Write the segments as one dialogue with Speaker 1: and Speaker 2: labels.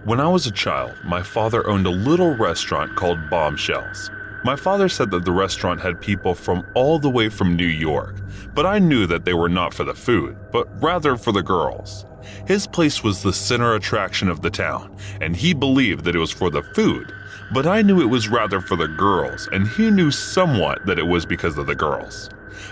Speaker 1: When I was a child, my father owned a little restaurant called Bombshells. My father said that the restaurant had people from all the way from New York, but I knew that they were not for the food, but rather for the girls. His place was the center attraction of the town, and he believed that it was for the food, but I knew it was rather for the girls, and he knew somewhat that it was because of the girls.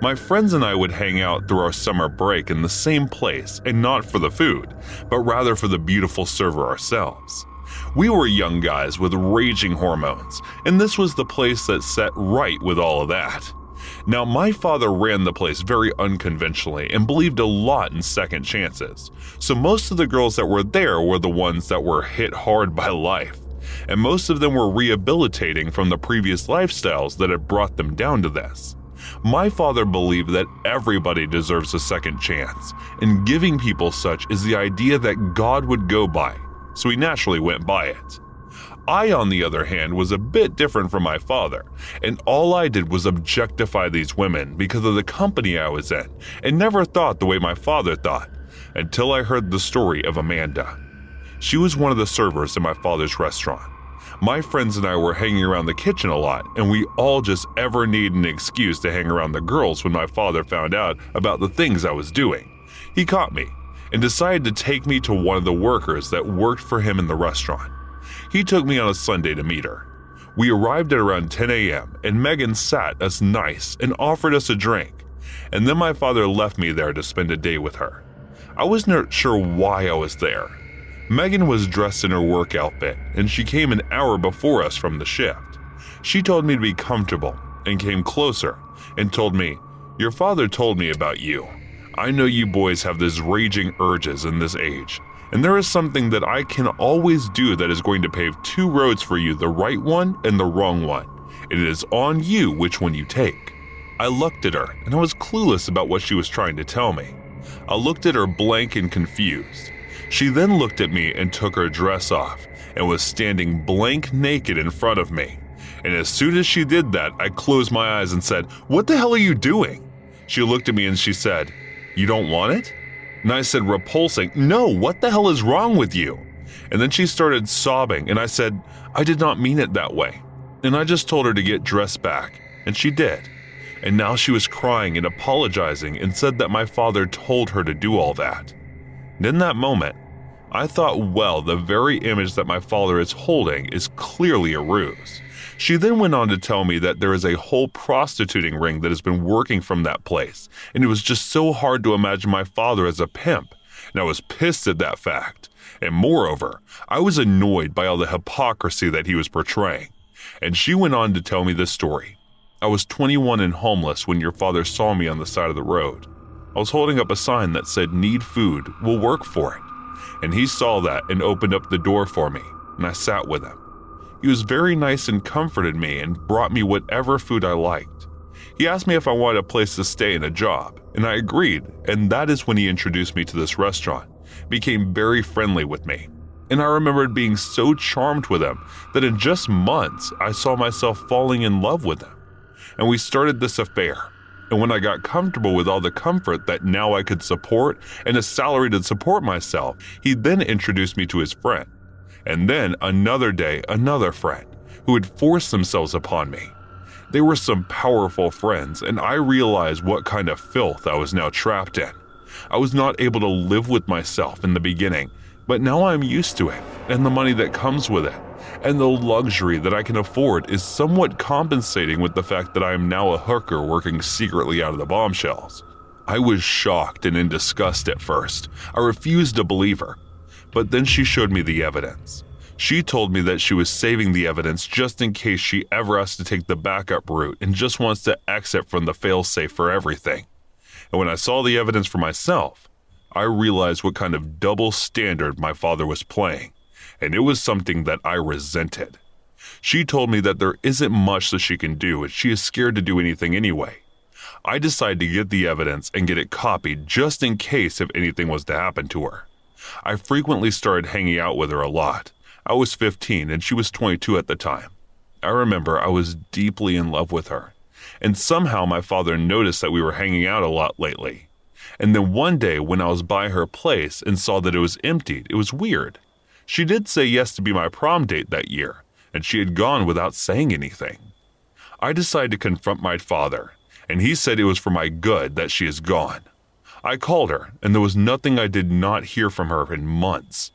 Speaker 1: My friends and I would hang out through our summer break in the same place, and not for the food, but rather for the beautiful server ourselves. We were young guys with raging hormones, and this was the place that set right with all of that. Now, my father ran the place very unconventionally and believed a lot in second chances, so most of the girls that were there were the ones that were hit hard by life, and most of them were rehabilitating from the previous lifestyles that had brought them down to this. My father believed that everybody deserves a second chance, and giving people such is the idea that God would go by, so he naturally went by it. I, on the other hand, was a bit different from my father, and all I did was objectify these women because of the company I was in, and never thought the way my father thought, until I heard the story of Amanda. She was one of the servers in my father's restaurant. My friends and I were hanging around the kitchen a lot, and we all just ever needed an excuse to hang around the girls when my father found out about the things I was doing. He caught me and decided to take me to one of the workers that worked for him in the restaurant. He took me on a Sunday to meet her. We arrived at around 10 a.m. and Megan sat us nice and offered us a drink, and then my father left me there to spend a day with her. I was not sure why I was there. Megan was dressed in her work outfit, and she came an hour before us from the shift. She told me to be comfortable and came closer and told me, "Your father told me about you. I know you boys have these raging urges in this age, and there is something that I can always do that is going to pave two roads for you, the right one and the wrong one. It is on you which one you take." I looked at her, and I was clueless about what she was trying to tell me. I looked at her blank and confused. She then looked at me and took her dress off and was standing blank naked in front of me. And as soon as she did that, I closed my eyes and said, "What the hell are you doing?" She looked at me and she said, "You don't want it?" And I said, repulsing, "No, what the hell is wrong with you?" And then she started sobbing and I said, "I did not mean it that way." And I just told her to get dressed back, and she did. And now she was crying and apologizing and said that my father told her to do all that. And in that moment, I thought, well, the very image that my father is holding is clearly a ruse. She then went on to tell me that there is a whole prostituting ring that has been working from that place, and it was just so hard to imagine my father as a pimp, and I was pissed at that fact. And moreover, I was annoyed by all the hypocrisy that he was portraying. And she went on to tell me this story. "I was 21 and homeless when your father saw me on the side of the road. I was holding up a sign that said, 'Need food, we'll work for it.' And he saw that and opened up the door for me, and I sat with him. He was very nice and comforted me and brought me whatever food I liked. He asked me if I wanted a place to stay and a job, and I agreed, and that is when he introduced me to this restaurant, became very friendly with me. And I remembered being so charmed with him that in just months I saw myself falling in love with him. And we started this affair. And when I got comfortable with all the comfort that now I could support and a salary to support myself, he then introduced me to his friend. And then another day, another friend who had forced themselves upon me. They were some powerful friends, and I realized what kind of filth I was now trapped in. I was not able to live with myself in the beginning, but now I'm used to it, and the money that comes with it, and the luxury that I can afford is somewhat compensating with the fact that I am now a hooker working secretly out of the Bombshells. I was shocked and in disgust at first. I refused to believe her. But then she showed me the evidence. She told me that she was saving the evidence just in case she ever has to take the backup route and just wants to exit from the failsafe for everything. And when I saw the evidence for myself, I realized what kind of double standard my father was playing, and it was something that I resented. She told me that there isn't much that she can do and she is scared to do anything anyway. I decided to get the evidence and get it copied just in case if anything was to happen to her. I frequently started hanging out with her a lot. I was 15 and she was 22 at the time. I remember I was deeply in love with her, and somehow my father noticed that we were hanging out a lot lately. And then one day when I was by her place and saw that it was emptied, it was weird. She did say yes to be my prom date that year, and she had gone without saying anything. I decided to confront my father, and he said it was for my good that she is gone. I called her, and there was nothing I did not hear from her in months.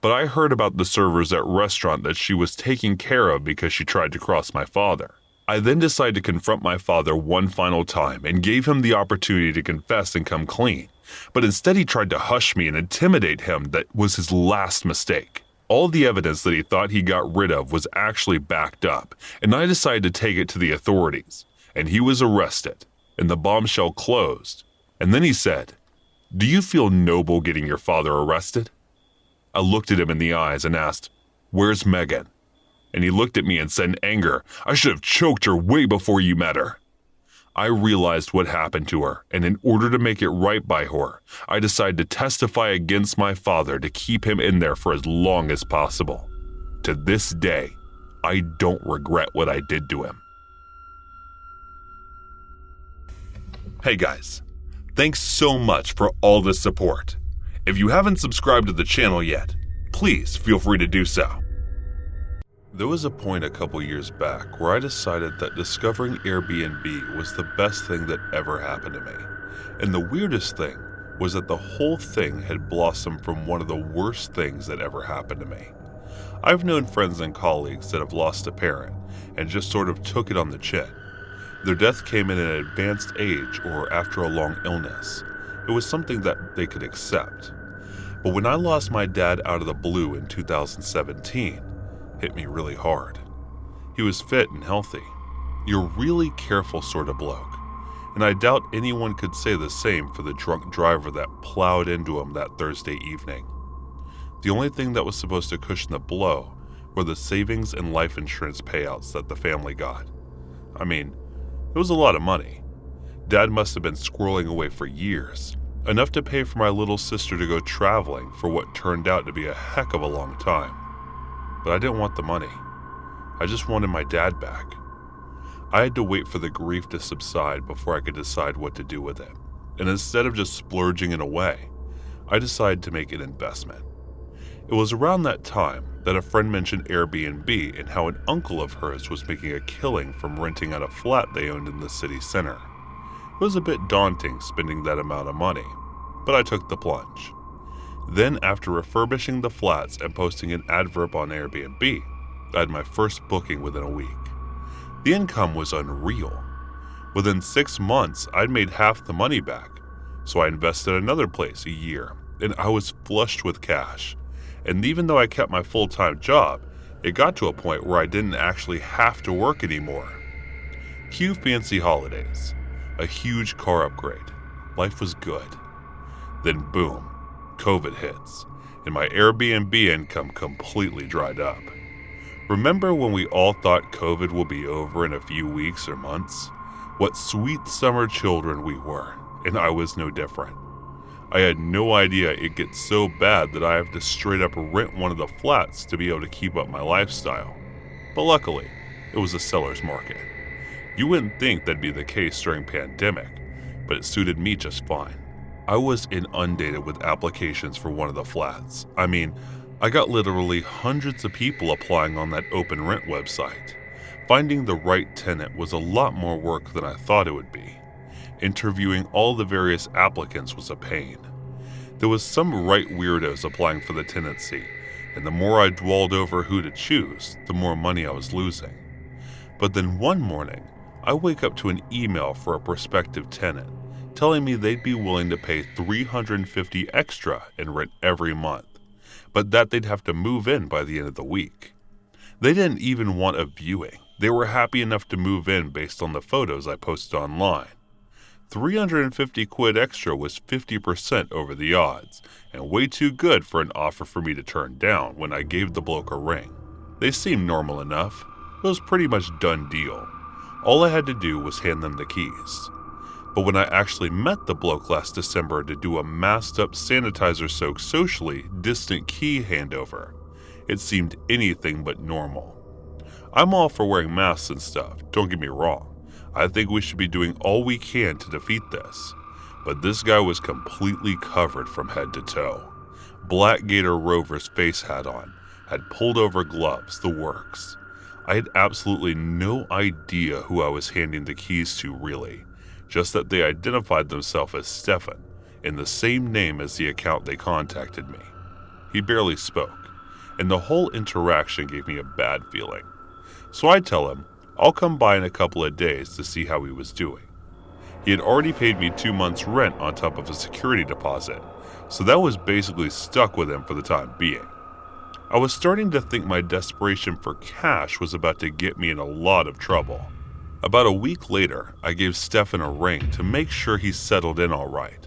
Speaker 1: But I heard about the servers at restaurant that she was taken care of because she tried to cross my father. I then decided to confront my father one final time and gave him the opportunity to confess and come clean. But instead he tried to hush me and intimidate him. That was his last mistake. All the evidence that he thought he got rid of was actually backed up, and I decided to take it to the authorities. And he was arrested, and the bombshell closed. And then he said, "Do you feel noble getting your father arrested?" I looked at him in the eyes and asked, "Where's Megan?" And he looked at me and said in anger, "I should have choked her way before you met her." I realized what happened to her, and in order to make it right by her, I decided to testify against my father to keep him in there for as long as possible. To this day, I don't regret what I did to him. Hey guys, thanks so much for all the support. If you haven't subscribed to the channel yet, please feel free to do so. There was a point a couple years back where I decided that discovering Airbnb was the best thing that ever happened to me. And the weirdest thing was that the whole thing had blossomed from one of the worst things that ever happened to me. I've known friends and colleagues that have lost a parent and just sort of took it on the chin. Their death came in an advanced age or after a long illness. It was something that they could accept. But when I lost my dad out of the blue in 2017, hit me really hard. He was fit and healthy. You're a really careful sort of bloke. And I doubt anyone could say the same for the drunk driver that plowed into him that Thursday evening. The only thing that was supposed to cushion the blow were the savings and life insurance payouts that the family got. I mean, it was a lot of money. Dad must have been squirreling away for years, enough to pay for my little sister to go traveling for what turned out to be a heck of a long time. But I didn't want the money. I just wanted my dad back. I had to wait for the grief to subside before I could decide what to do with it. And instead of just splurging it away, I decided to make an investment. It was around that time that a friend mentioned Airbnb and how an uncle of hers was making a killing from renting out a flat they owned in the city center. It was a bit daunting spending that amount of money, but I took the plunge. Then, after refurbishing the flats and posting an advert on Airbnb, I had my first booking within a week. The income was unreal. Within 6 months, I'd made half the money back, so I invested in another place a year, and I was flushed with cash. And even though I kept my full-time job, it got to a point where I didn't actually have to work anymore. Cue fancy holidays, a huge car upgrade. Life was good. Then boom. COVID hits, and my Airbnb income completely dried up. Remember when we all thought COVID will be over in a few weeks or months? What sweet summer children we were, and I was no different. I had no idea it gets so bad that I have to straight up rent one of the flats to be able to keep up my lifestyle. But luckily, it was a seller's market. You wouldn't think that'd be the case during pandemic, but it suited me just fine. I was inundated with applications for one of the flats. I mean, I got literally hundreds of people applying on that open rent website. Finding the right tenant was a lot more work than I thought it would be. Interviewing all the various applicants was a pain. There was some right weirdos applying for the tenancy, and the more I dwelled over who to choose, the more money I was losing. But then one morning, I wake up to an email for a prospective tenant, telling me they'd be willing to pay $350 extra in rent every month, but that they'd have to move in by the end of the week. They didn't even want a viewing. They were happy enough to move in based on the photos I posted online. 350 quid extra was 50% over the odds, and way too good for an offer for me to turn down when I gave the bloke a ring. They seemed normal enough. It was pretty much done deal. All I had to do was hand them the keys. But when I actually met the bloke last December to do a masked up sanitizer-soaked socially distant key handover, it seemed anything but normal. I'm all for wearing masks and stuff, don't get me wrong. I think we should be doing all we can to defeat this. But this guy was completely covered from head to toe. Black Gator Rover's face hat on, had pulled over gloves, the works. I had absolutely no idea who I was handing the keys to really, just that they identified themselves as Stefan, in the same name as the account they contacted me. He barely spoke, and the whole interaction gave me a bad feeling. So I tell him I'll come by in a couple of days to see how he was doing. He had already paid me 2 months' rent on top of a security deposit, so that was basically stuck with him for the time being. I was starting to think my desperation for cash was about to get me in a lot of trouble. About a week later, I gave Stefan a ring to make sure he's settled in all right.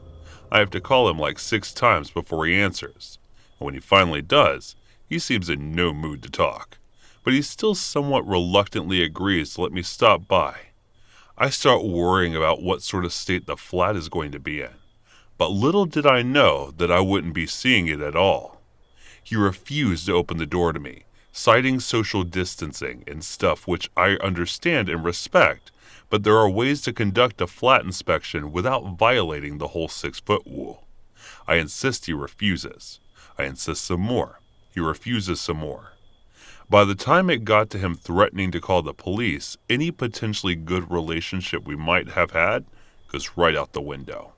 Speaker 1: I have to call him like 6 times before he answers, and when he finally does, he seems in no mood to talk, but he still somewhat reluctantly agrees to let me stop by. I start worrying about what sort of state the flat is going to be in, but little did I know that I wouldn't be seeing it at all. He refused to open the door to me, citing social distancing and stuff which I understand and respect, but there are ways to conduct a flat inspection without violating the whole 6-foot rule. I insist he refuses. I insist some more. He refuses some more. By the time it got to him threatening to call the police, any potentially good relationship we might have had goes right out the window.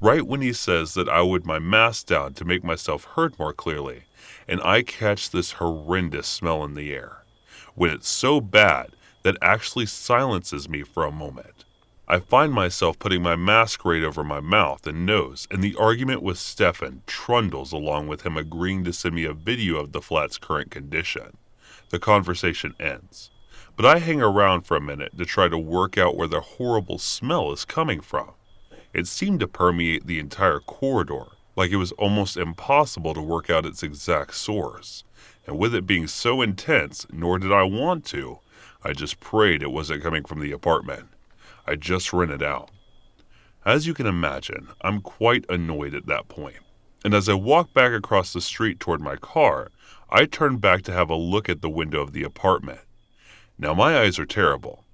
Speaker 1: Right when he says that I would my mask down to make myself heard more clearly, and I catch this horrendous smell in the air, when it's so bad that actually silences me for a moment. I find myself putting my mask right over my mouth and nose, and the argument with Stefan trundles along with him agreeing to send me a video of the flat's current condition. The conversation ends, but I hang around for a minute to try to work out where the horrible smell is coming from. It seemed to permeate the entire corridor, like it was almost impossible to work out its exact source. And with it being so intense, nor did I want to, I just prayed it wasn't coming from the apartment. I just rented out. As you can imagine, I'm quite annoyed at that point. And as I walk back across the street toward my car, I turn back to have a look at the window of the apartment. Now my eyes are terrible,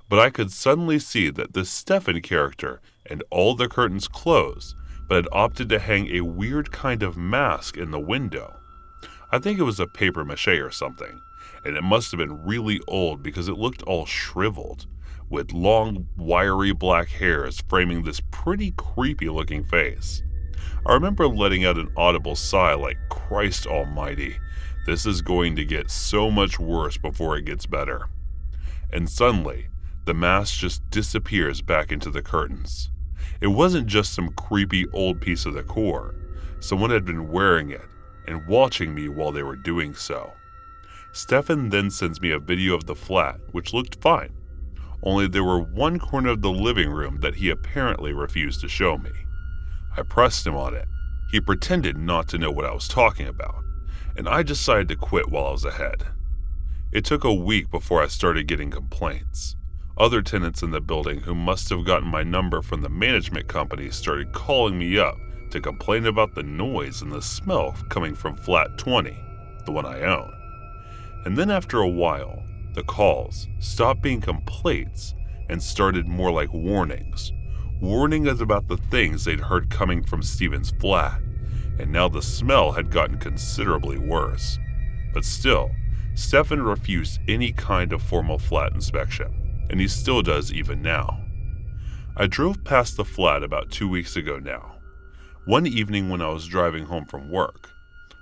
Speaker 1: but I could suddenly see that this Stefan character and all the curtains closed, but had opted to hang a weird kind of mask in the window. I think it was a paper mache or something, and it must have been really old because it looked all shriveled, with long, wiry black hairs framing this pretty creepy looking face. I remember letting out an audible sigh like, Christ almighty, this is going to get so much worse before it gets better. And suddenly, the mask just disappears back into the curtains. It wasn't just some creepy old piece of decor. Someone had been wearing it and watching me while they were doing so. Stefan then sends me a video of the flat, which looked fine, only there were one corner of the living room that he apparently refused to show me. I pressed him on it. He pretended not to know what I was talking about, and I decided to quit while I was ahead. It took a week before I started getting complaints. Other tenants in the building who must have gotten my number from the management company started calling me up to complain about the noise and the smell coming from flat 20, the one I own. And then after a while, the calls stopped being complaints and started more like warnings. Warnings about the things they'd heard coming from Steven's flat, and now the smell had gotten considerably worse. But still, Stefan refused any kind of formal flat inspection, and he still does even now. I drove past the flat about 2 weeks ago now. One evening when I was driving home from work.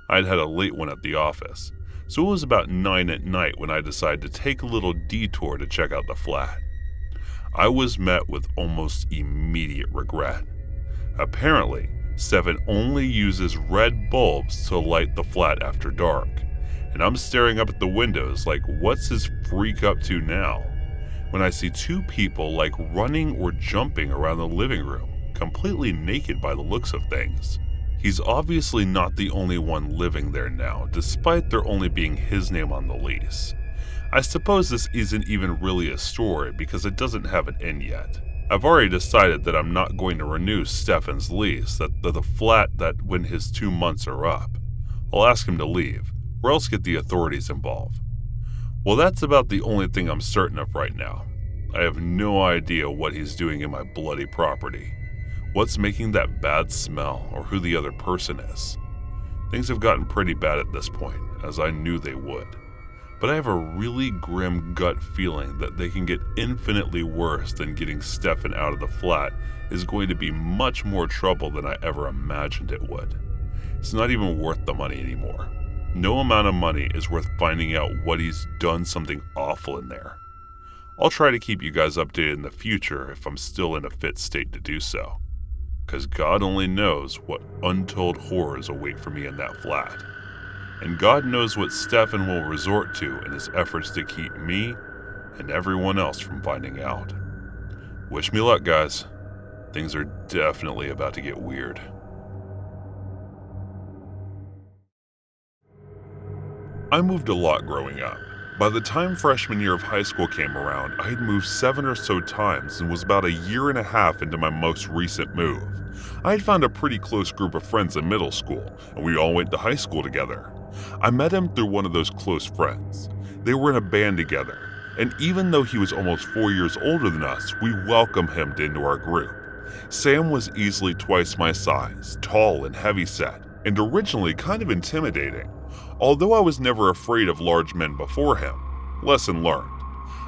Speaker 1: I'd had a late one at the office, so it was about 9 at night when I decided to take a little detour to check out the flat. I was met with almost immediate regret. Apparently, Stefan only uses red bulbs to light the flat after dark, and I'm staring up at the windows like, what's his freak up to now? When I see 2 people like running or jumping around the living room, completely naked by the looks of things. He's obviously not the only one living there now, despite there only being his name on the lease. I suppose this isn't even really a story because it doesn't have an end yet. I've already decided that I'm not going to renew Stefan's lease, that the flat that when his 2 months are up. I'll ask him to leave, or else get the authorities involved. Well, that's about the only thing I'm certain of right now. I have no idea what he's doing in my bloody property. What's making that bad smell, or who the other person is. Things have gotten pretty bad at this point, as I knew they would. But I have a really grim gut feeling that they can get infinitely worse than getting Stefan out of the flat is going to be much more trouble than I ever imagined it would. It's not even worth the money anymore. No amount of money is worth finding out what he's done something awful in there. I'll try to keep you guys updated in the future if I'm still in a fit state to do so. Because God only knows what untold horrors await for me in that flat. And God knows what Stefan will resort to in his efforts to keep me and everyone else from finding out. Wish me luck, guys. Things are definitely about to get weird. I moved a lot growing up. By the time freshman year of high school came around, I had moved 7 or so times and was about a year and a half into my most recent move. I had found a pretty close group of friends in middle school, and we all went to high school together. I met him through one of those close friends. They were in a band together, and even though he was almost 4 years older than us, we welcomed him into our group. Sam was easily twice my size, tall and heavyset, and originally kind of intimidating. Although I was never afraid of large men before him. Lesson learned.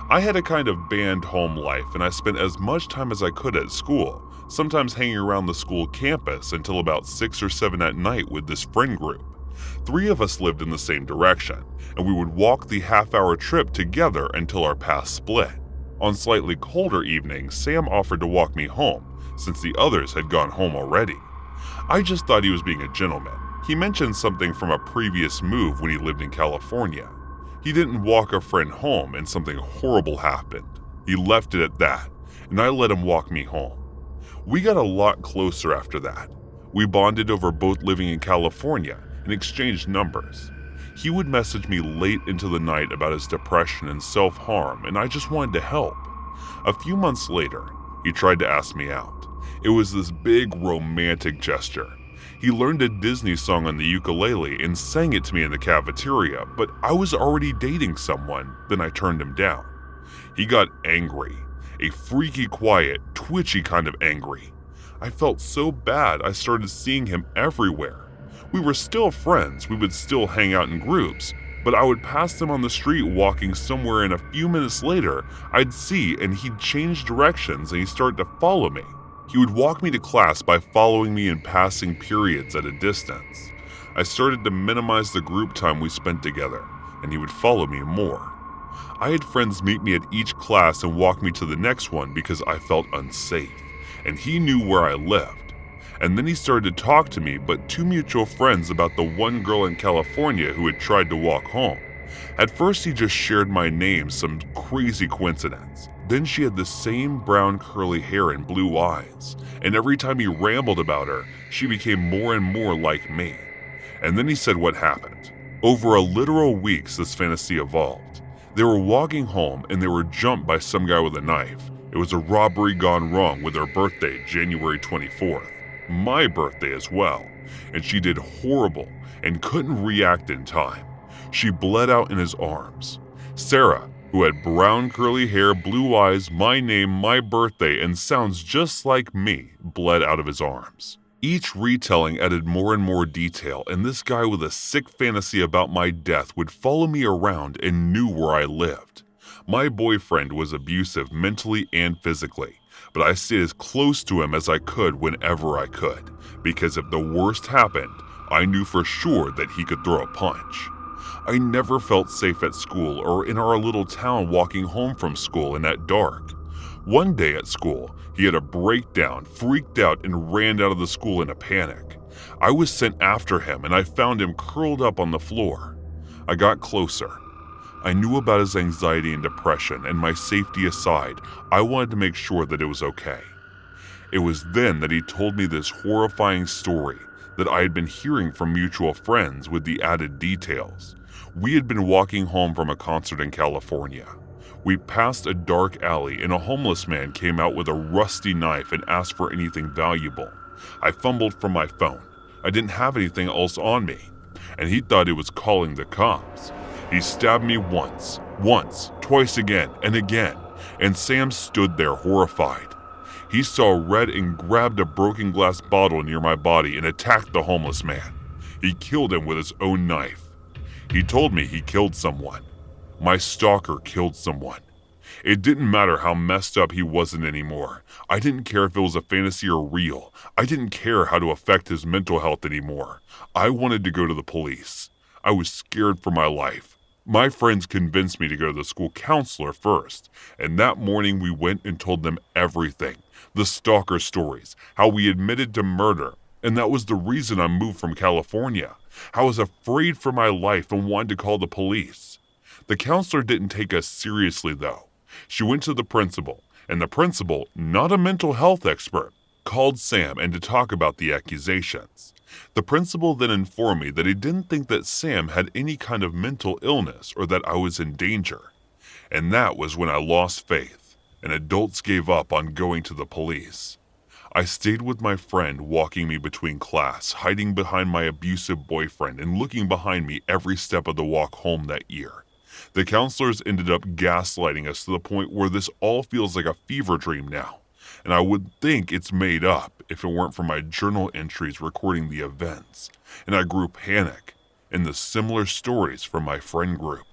Speaker 1: I had a kind of band home life, and I spent as much time as I could at school, sometimes hanging around the school campus until about 6 or 7 at night with this friend group. 3 of us lived in the same direction, and we would walk the half-hour trip together until our paths split. On slightly colder evenings, Sam offered to walk me home, since the others had gone home already. I just thought he was being a gentleman. He mentioned something from a previous move when he lived in California. He didn't walk a friend home and something horrible happened. He left it at that, and I let him walk me home. We got a lot closer after that. We bonded over both living in California and exchanged numbers. He would message me late into the night about his depression and self-harm, and I just wanted to help. A few months later, he tried to ask me out. It was this big romantic gesture. He learned a Disney song on the ukulele and sang it to me in the cafeteria, but I was already dating someone, then I turned him down. He got angry, a freaky, quiet, twitchy kind of angry. I felt so bad I started seeing him everywhere. We were still friends, we would still hang out in groups, but I would pass him on the street walking somewhere, and a few minutes later, I'd see and he'd change directions and he'd start to follow me. He would walk me to class by following me in passing periods at a distance. I started to minimize the group time we spent together, and he would follow me more. I had friends meet me at each class and walk me to the next one because I felt unsafe, and he knew where I lived. And then he started to talk to me, but 2 mutual friends, about the one girl in California who had tried to walk home. At first he just shared my name, some crazy coincidence. Then she had the same brown curly hair and blue eyes, and every time he rambled about her, she became more and more like me. And then he said what happened. Over a literal week, this fantasy evolved. They were walking home and they were jumped by some guy with a knife. It was a robbery gone wrong with her birthday, January 24th. My birthday as well, and she did horrible and couldn't react in time. She bled out in his arms. Sarah, who had brown curly hair, blue eyes, my name, my birthday, and sounds just like me, bled out of his arms. Each retelling added more and more detail, and this guy with a sick fantasy about my death would follow me around and knew where I lived. My boyfriend was abusive mentally and physically, but I stayed as close to him as I could whenever I could, because if the worst happened, I knew for sure that he could throw a punch. I never felt safe at school or in our little town walking home from school and at dark. One day at school, he had a breakdown, freaked out, and ran out of the school in a panic. I was sent after him and I found him curled up on the floor. I got closer. I knew about his anxiety and depression, and my safety aside, I wanted to make sure that it was okay. It was then that he told me this horrifying story that I had been hearing from mutual friends with the added details. We had been walking home from a concert in California. We passed a dark alley and a homeless man came out with a rusty knife and asked for anything valuable. I fumbled for my phone. I didn't have anything else on me, and he thought he was calling the cops. He stabbed me once, twice again, and Sam stood there horrified. He saw red and grabbed a broken glass bottle near my body and attacked the homeless man. He killed him with his own knife. He told me he killed someone. My stalker killed someone. It didn't matter how messed up he wasn't anymore. I didn't care if it was a fantasy or real. I didn't care how to affect his mental health anymore. I wanted to go to the police. I was scared for my life. My friends convinced me to go to the school counselor first, and that morning we went and told them everything. The stalker stories, how we admitted to murder, and that was the reason I moved from California. I was afraid for my life and wanted to call the police. The counselor didn't take us seriously though. She went to the principal, and the principal, not a mental health expert, called Sam and to talk about the accusations. The principal then informed me that he didn't think that Sam had any kind of mental illness or that I was in danger. And that was when I lost faith, and adults gave up on going to the police. I stayed with my friend walking me between class, hiding behind my abusive boyfriend and looking behind me every step of the walk home that year. The counselors ended up gaslighting us to the point where this all feels like a fever dream now, and I would think it's made up if it weren't for my journal entries recording the events, and I grew panic and the similar stories from my friend group.